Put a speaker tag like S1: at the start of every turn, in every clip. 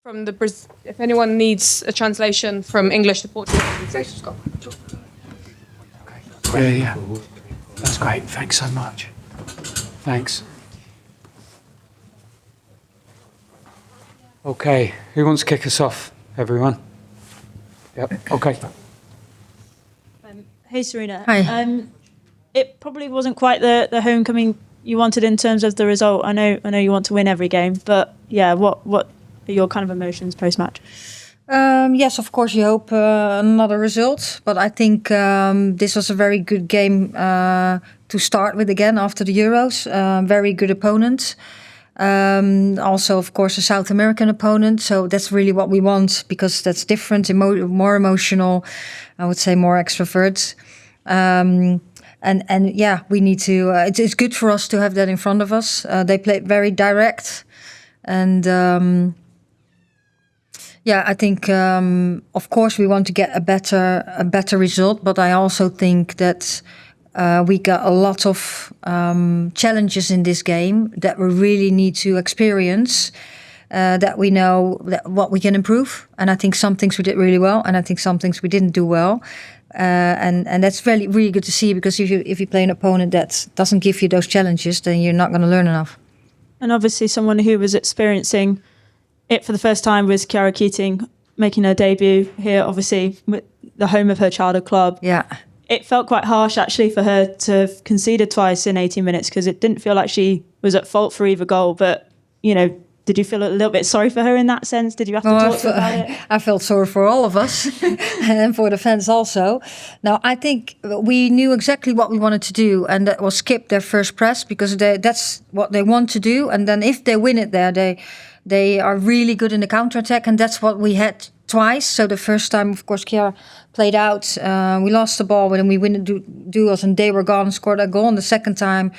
S1: From the if anyone needs a translation from English to Portuguese.
S2: Yeah. That's great. Thanks so much. Thanks. Okay, who wants to kick us off, everyone? Yep, okay.
S3: Hey, Sarina.
S4: Hi.
S3: It probably wasn't quite the homecoming you wanted in terms of the result. I know you want to win every game, but yeah, what are your kind of emotions post-match?
S4: Yes, of course, you hope another result. But I think this was a very good game to start with again after the Euros. Very good opponent. Also, of course, a South American opponent. So that's really what we want because that's different, more emotional. I would say more extrovert. And yeah, we need to. It's good for us to have that in front of us. They played very direct, and yeah, I think of course we want to get a better result. But I also think that we got a lot of challenges in this game that we really need to experience. That we know what we can improve, and I think some things we did really well, and I think some things we didn't do well. And that's really good to see, because if you play an opponent that doesn't give you those challenges, then you're not going to learn enough.
S3: And obviously someone who was experiencing it for the first time was Chiara Keating, making her debut here, obviously with the home of her childhood club.
S4: Yeah.
S3: It felt quite harsh actually for her to have conceded twice in 18 minutes, because it didn't feel like she was at fault for either goal. But, you know, did you feel a little bit sorry for her in that sense? Did you have to talk to her about it?
S4: I felt sorry for all of us and for the fans also. Now, I think we knew exactly what we wanted to do, and that was skip their first press, because that's what they want to do. And then if they win it there, they are really good in the counterattack, and that's what we had twice. So the first time, of course, Chiara played out. We lost the ball, but then we win the duels, and they were gone, scored a goal. And the second time,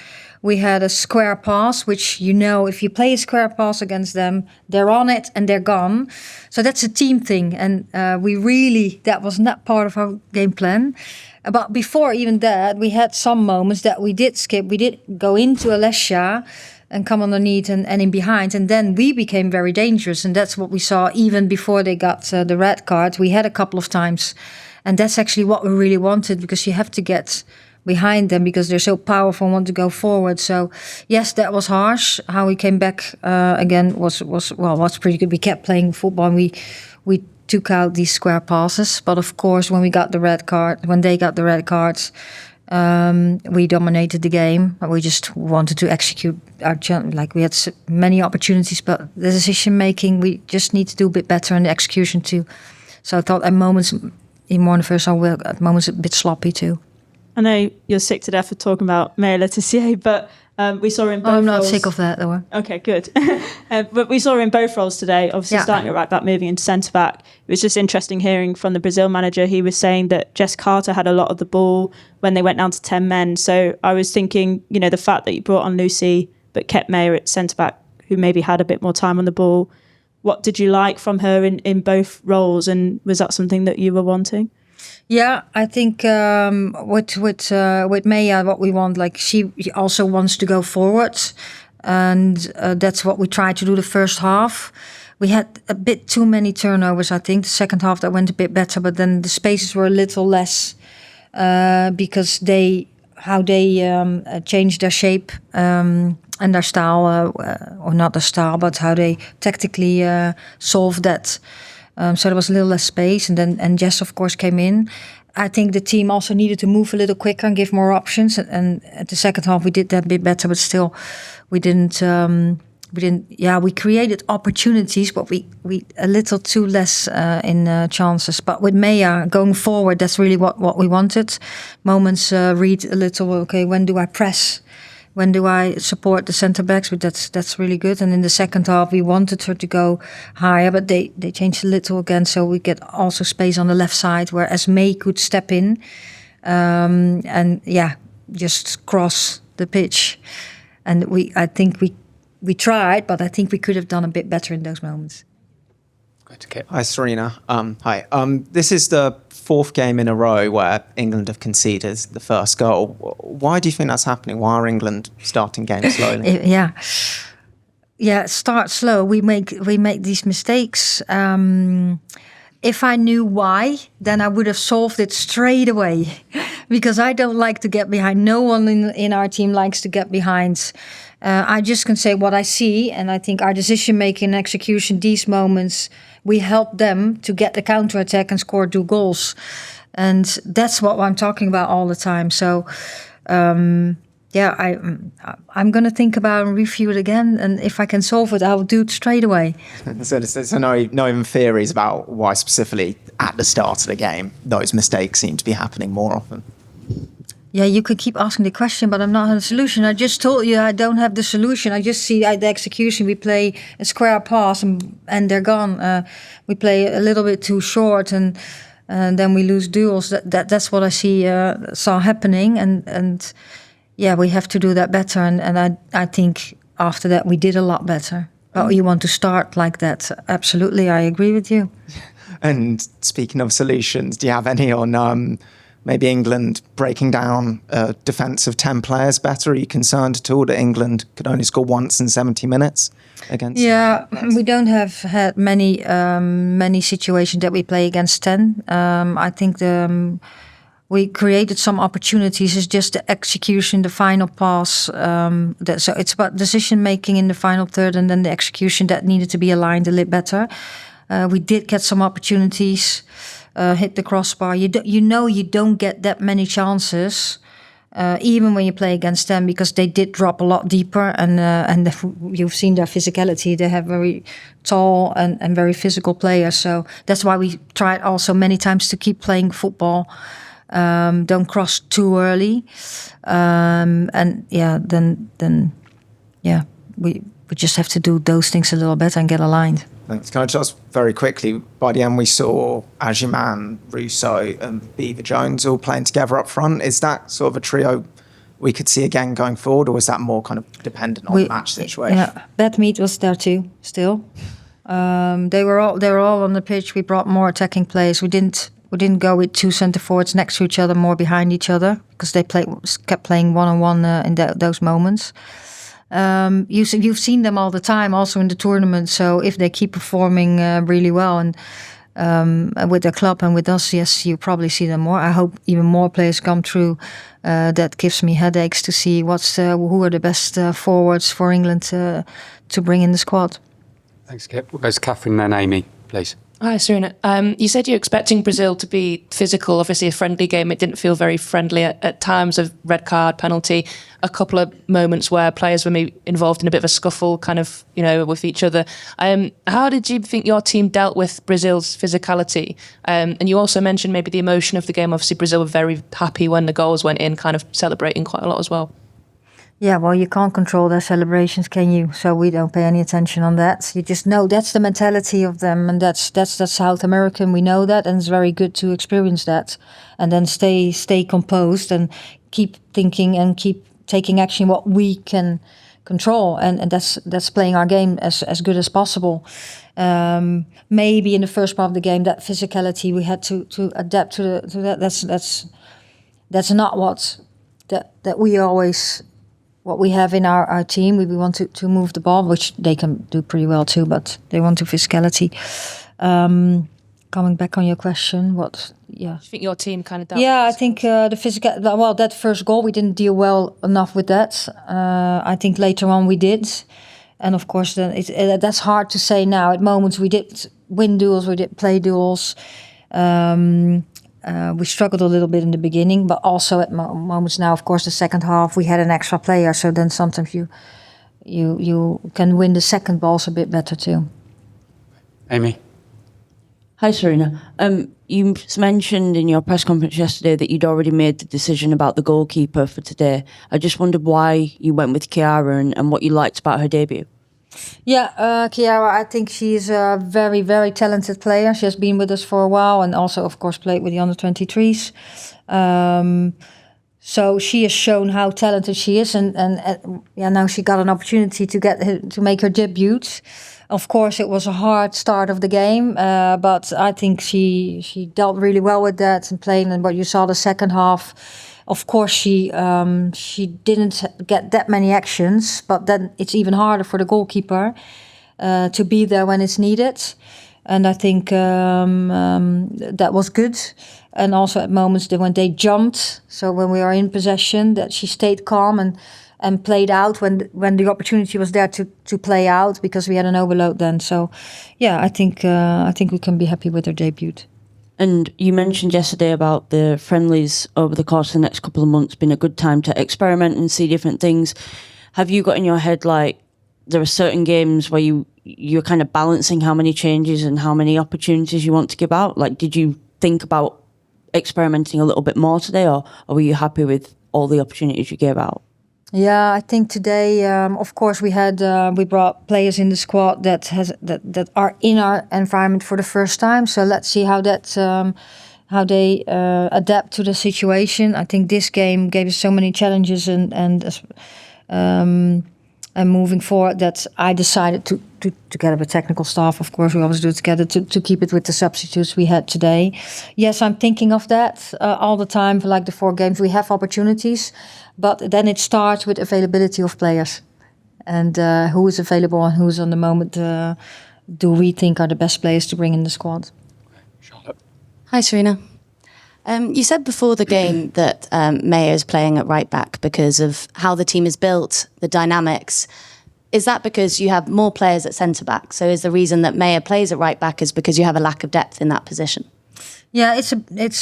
S4: we had a square pass, which, you know, if you play a square pass against them, they're on it and they're gone. So that's a team thing. And that was not part of our game plan. But before even that, we had some moments that we did skip. We did go into Alessia and come underneath and in behind. And then we became very dangerous. And that's what we saw even before they got the red card. We had a couple of times. And that's actually what we really wanted, because you have to get behind them because they're so powerful and want to go forward. So yes, that was harsh. How we came back again was pretty good. We kept playing football, and we took out these square passes. But of course, when they got the red cards, we dominated the game. We just wanted to execute our like we had many opportunities, but the decision making, we just need to do a bit better, and the execution too. So I thought at moments, even more in the first half, at moments a bit sloppy too.
S3: I know you're sick to death of talking about Maya Letitia, but we saw her in both roles.
S4: I'm not sick of that, though.
S3: Okay, good. But we saw her in both roles today, obviously starting at right back, moving into centre-back. It was just interesting hearing from the Brazil manager. He was saying that Jess Carter had a lot of the ball when they went down to 10 men. So I was thinking, you know, the fact that you brought on Lucy but kept Maya at centre-back, who maybe had a bit more time on the ball. What did you like from her in both roles, and was that something that you were wanting?
S4: Yeah, I think with Maya, what we want, like she also wants to go forward, and that's what we tried to do the first half. We had a bit too many turnovers, I think. The second half that went a bit better, but then the spaces were a little less because they changed their shape and their style, or not their style, but how they tactically solved that. So there was a little less space, and Jess, of course, came in. I think the team also needed to move a little quicker and give more options. And at the second half, we did that a bit better, but still, we didn't. We created opportunities, but we a little too less in chances. But with Maya going forward, that's really what we wanted. Moments read a little. Okay, when do I press? When do I support the centre backs? But that's really good. And in the second half, we wanted her to go higher, but they changed a little again, so we get also space on the left side where Esmee could step in, and just cross the pitch. And I think we tried, but I think we could have done a bit better in those moments.
S5: Hi, Sarina. Hi. This is the fourth game in a row where England have conceded the first goal. Why do you think that's happening? Why are England starting games slowly?
S4: start slow. We make these mistakes. If I knew why, then I would have solved it straight away, because I don't like to get behind. No one in our team likes to get behind. I just can say what I see, and I think our decision making and execution, these moments, we help them to get the counter attack and score 2 goals, and that's what I'm talking about all the time. So. I'm going to think about and review it again, and if I can solve it, I'll do it straight away.
S5: So no even theories about why specifically at the start of the game those mistakes seem to be happening more often?
S4: Yeah, you could keep asking the question, but I'm not having a solution. I just told you I don't have the solution. I just see the execution. We play a square pass and they're gone. We play a little bit too short and then we lose duels. That's what I saw happening, and yeah, we have to do that better. And I think after that we did a lot better. But you want to start like that? Absolutely, I agree with you.
S5: And speaking of solutions, do you have any on maybe England breaking down a defence of 10 players better? Are you concerned at all that England could only score once in 70 minutes against?
S4: Yeah, we don't have had many situations that we play against 10. I think we created some opportunities. It's just the execution, the final pass. So it's about decision making in the final third, and then the execution that needed to be aligned a little better. We did get some opportunities, hit the crossbar. You don't get that many chances, even when you play against them, because they did drop a lot deeper, and you've seen their physicality. They have very tall and very physical players. So that's why we tried also many times to keep playing football. Don't cross too early, we just have to do those things a little better and get aligned.
S5: Thanks. Can I just very quickly, by the end we saw Ajiman, Russo and Beaver Jones all playing together up front. Is that sort of a trio we could see again going forward, or is that more kind of dependent on the match situation?
S4: Yeah, Badmeet was there too, still. They were all on the pitch. We brought more attacking players. We didn't go with 2 centre forwards next to each other, more behind each other, because they kept playing one-on-one in those moments. You've seen them all the time, also in the tournament. So if they keep performing really well and with their club and with us, yes, you probably see them more. I hope even more players come through. That gives me headaches to see who are the best forwards for England to bring in the squad.
S2: Thanks, Kip. We'll go to Catherine and then Amy, please.
S1: Hi, Sarina. You said you're expecting Brazil to be physical. Obviously, a friendly game. It didn't feel very friendly at times. Of red card, penalty, a couple of moments where players were maybe involved in a bit of a scuffle, kind of, with each other. How did you think your team dealt with Brazil's physicality? And you also mentioned maybe the emotion of the game. Obviously, Brazil were very happy when the goals went in, kind of celebrating quite a lot as well.
S4: Yeah, well, you can't control their celebrations, can you? So we don't pay any attention on that. You just know that's the mentality of them, and that's South American. We know that, and it's very good to experience that, and then stay composed and keep thinking and keep taking action what we can control, and that's playing our game as good as possible. Maybe in the first part of the game, that physicality we had to adapt to that. That's not that we always. What we have in our team, we want to move the ball, which they can do pretty well too, but they want to physicality. Coming back on your question,
S1: Do you think your team kind of dealt
S4: I think the physical, well, that first goal, we didn't deal well enough with that. I think later on we did. And of course, then that's hard to say now. At moments we did win duels, we did play duels. We struggled a little bit in the beginning, but also at moments now, of course, the second half, we had an extra player. So then sometimes you can win the second balls a bit better too.
S2: Amy?
S6: Hi, Sarina. You mentioned in your press conference yesterday that you'd already made the decision about the goalkeeper for today. I just wondered why you went with Chiara and what you liked about her debut.
S4: Yeah, Chiara, I think she's a very, very talented player. She has been with us for a while and also, of course, played with the under-23s. So she has shown how talented she is, and now she got an opportunity to make her debut. Of course, it was a hard start of the game, but I think she dealt really well with that and playing. And what you saw the second half, Of course, she didn't get that many actions, but then it's even harder for the goalkeeper to be there when it's needed. And I think that was good. And also at moments when they jumped, so when we are in possession, that she stayed calm and played out when the opportunity was there to play out, because we had an overload then. So, yeah, I think we can be happy with her debut.
S6: And you mentioned yesterday about the friendlies over the course of the next couple of months being a good time to experiment and see different things. Have you got in your head, like, there are certain games where you're kind of balancing how many changes and how many opportunities you want to give out? Like, did you think about experimenting a little bit more today, or were you happy with all the opportunities you gave out?
S4: Yeah, I think today, of course, we brought players in the squad that are in our environment for the first time. So let's see how they adapt to the situation. I think this game gave us so many challenges and moving forward that I decided to together with technical staff, of course, we always do it together, to keep it with the substitutes we had today. Yes, I'm thinking of that all the time. For like the 4 games, we have opportunities, but then it starts with availability of players and who is available and who's on the moment do we think are the best players to bring in the squad.
S2: Charlotte.
S7: Hi, Sarina. You said before the game that Maya is playing at right back because of how the team is built, the dynamics. Is that because you have more players at centre back? So is the reason that Maya plays at right back is because you have a lack of depth in that position?
S4: Yeah, it's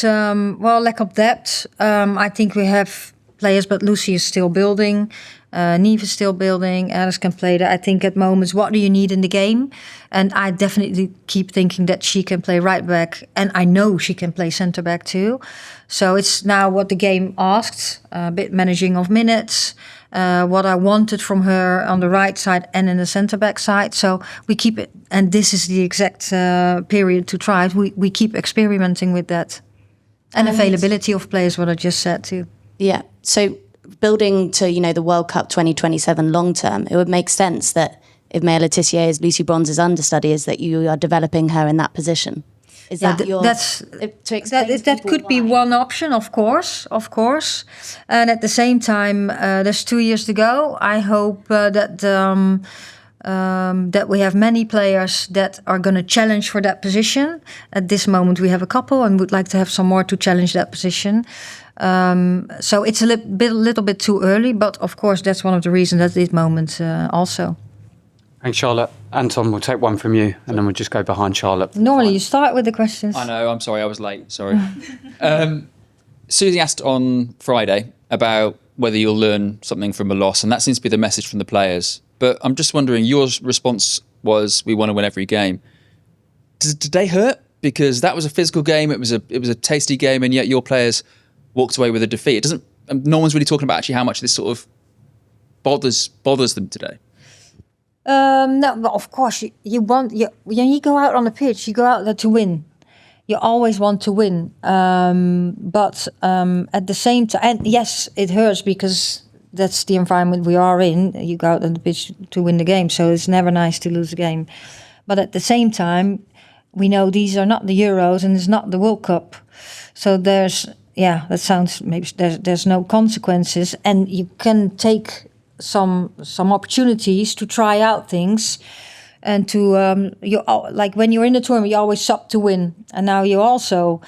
S4: lack of depth. I think we have players, but Lucy is still building. Neve is still building. Alice can play that. I think at moments, what do you need in the game? And I definitely keep thinking that she can play right back, and I know she can play centre back too. So it's now what the game asked, a bit managing of minutes, what I wanted from her on the right side and in the centre back side. So we keep it, and this is the exact period to try it. We keep experimenting with that, and availability of players, what I just said too.
S7: Yeah. So building to, the World Cup 2027 long term, it would make sense that if Maya Letitia is Lucy Bronze's understudy, is that you are developing her in that position. Is that
S4: that could be one option, of course. And at the same time, there's 2 years to go. I hope that we have many players that are going to challenge for that position. At this moment, we have a couple, and would like to have some more to challenge that position. So it's a little bit too early, but of course that's one of the reasons at this moment also.
S2: Thanks, Charlotte. Anton, we'll take one from you, and then we'll just go behind Charlotte.
S4: Normally you start with the questions.
S8: I know, I'm sorry, I was late, sorry. Susie asked on Friday about whether you'll learn something from a loss, and that seems to be the message from the players. But I'm just wondering, your response was, we want to win every game. Did today hurt? Because that was a physical game, it was a tasty game, and yet your players walked away with a defeat. It doesn't. No one's really talking about actually how much this sort of bothers them today.
S4: No, but of course when you go out on the pitch, you go out there to win. You always want to win, but at the same time, and yes, it hurts because that's the environment we are in. You go out on the pitch to win the game, so it's never nice to lose a game. But at the same time, we know these are not the Euros and it's not the World Cup, so there's. Yeah, that sounds maybe there's no consequences, and you can take some opportunities to try out things, and to like when you're in the tournament, you always sub to win, and now you also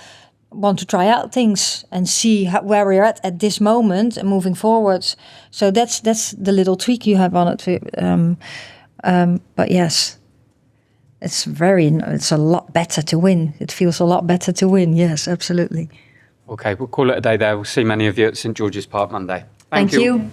S4: want to try out things and see where we're at this moment and moving forward. So that's the little tweak you have on it. But yes, it's a lot better to win. It feels a lot better to win. Yes, absolutely.
S2: Okay, we'll call it a day there. We'll see many of you at St George's Park Monday.
S4: Thank you.